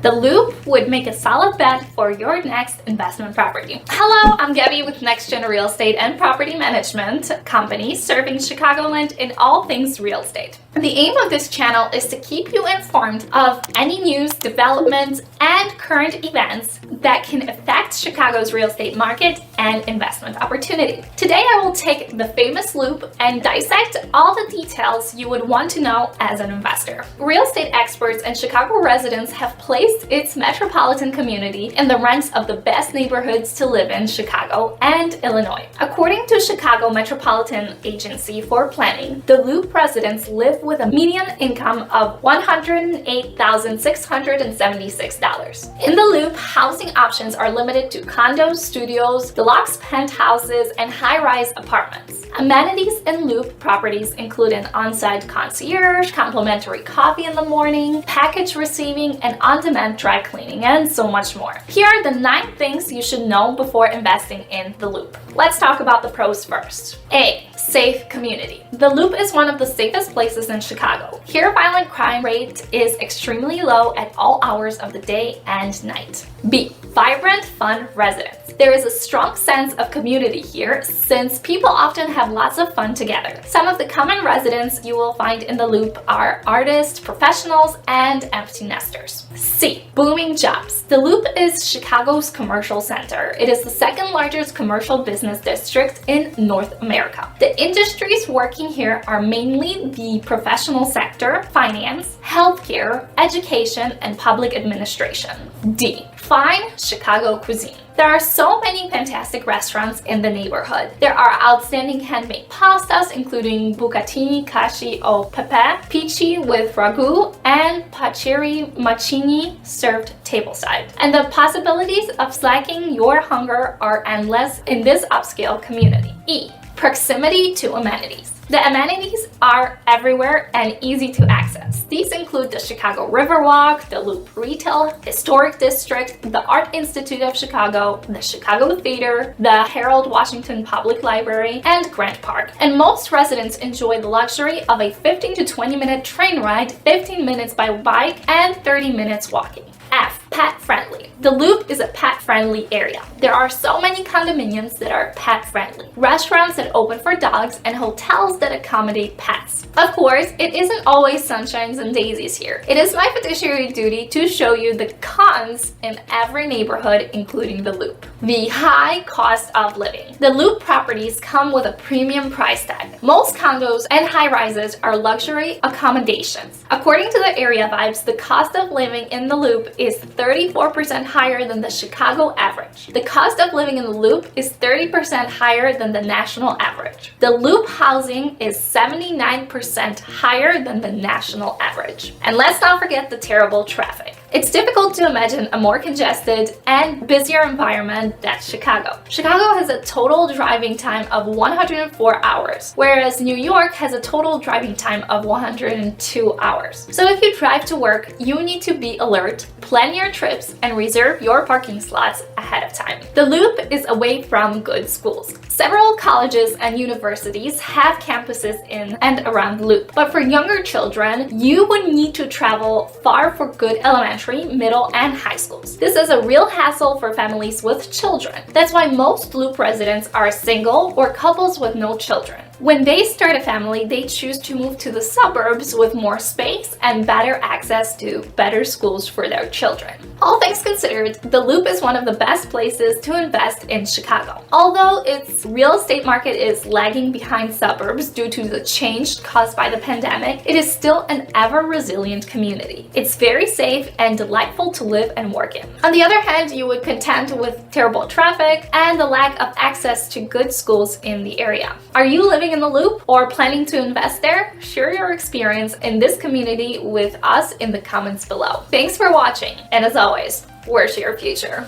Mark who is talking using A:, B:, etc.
A: The Loop would make a solid bet for your next investment property. Hello, I'm Gabby with Nex-Gen Real Estate and Property Management Company, serving Chicagoland in all things real estate. The aim of this channel is to keep you informed of any news, developments, and current events that can affect Chicago's real estate market and investment opportunity. Today, I will take the famous Loop and dissect all the details you would want to know as an investor. Real estate experts and Chicago residents have placed its metropolitan community in the ranks of the best neighborhoods to live in Chicago and Illinois. According to Chicago Metropolitan Agency for Planning, the Loop residents live with a median income of $108,676. In the Loop, housing options are limited to condos, studios, deluxe penthouses, and high-rise apartments. Amenities in Loop properties include an on-site concierge, complimentary coffee in the morning, package receiving, and on-demand dry cleaning, and so much more. Here are the 9 things you should know before investing in the Loop. Let's talk about the pros first. A. Safe community. The Loop is one of the safest places in Chicago. Here, violent crime rate is extremely low at all hours of the day and night. B. Vibrant, fun residents. There is a strong sense of community here since people often have lots of fun together. Some of the common residents you will find in the Loop are artists, professionals, and empty nesters. C. Booming jobs. The Loop is Chicago's commercial center. It is the second largest commercial business district in North America. The industries working here are mainly the professional sector, finance, healthcare, education, and public administration. D. Fine Chicago cuisine. There are so many fantastic restaurants in the neighborhood. There are outstanding handmade pastas, including bucatini, cacio o pepe, pici with ragu, and pachiri macchini served tableside. And the possibilities of slacking your hunger are endless in this upscale community. E. Proximity to amenities. The amenities are everywhere and easy to access. These include the Chicago Riverwalk, the Loop Retail Historic District, the Art Institute of Chicago, the Chicago Theater, the Harold Washington Public Library, and Grant Park. And most residents enjoy the luxury of a 15 to 20 minute train ride, 15 minutes by bike, and 30 minutes walking. F. Pet friendly. The Loop is a pet friendly area. There are so many condominiums that are pet friendly, restaurants that open for dogs, and hotels that accommodate pets. Of course, it isn't always sunshines and daisies here. It is my fiduciary duty to show you the cons in every neighborhood, including the Loop. The high cost of living. The Loop properties come with a premium price tag. Most condos and high-rises are luxury accommodations. According to the area vibes, the cost of living in the Loop is 34% higher than the Chicago average. The cost of living in the Loop is 30% higher than the national average. The Loop housing is 79% higher than the national average. And let's not forget the terrible traffic. It's difficult to imagine a more congested and busier environment than Chicago. Chicago has a total driving time of 104 hours, whereas New York has a total driving time of 102 hours. So if you drive to work, you need to be alert, plan your trips, and reserve your parking slots ahead of time. The Loop is away from good schools. Several colleges and universities have campuses in and around the Loop, but for younger children, you would need to travel far for good elementary, middle, and high schools. This is a real hassle for families with children. That's why most Loop residents are single or couples with no children. When they start a family, they choose to move to the suburbs with more space and better access to better schools for their children. All things considered, the Loop is one of the best places to invest in Chicago. Although its real estate market is lagging behind suburbs due to the change caused by the pandemic, it is still an ever-resilient community. It's very safe and delightful to live and work in. On the other hand, you would contend with terrible traffic and the lack of access to good schools in the area. Are you living in the Loop or planning to invest there? Share your experience in this community with us in the comments below. Thanks for watching, and as always, where's your future?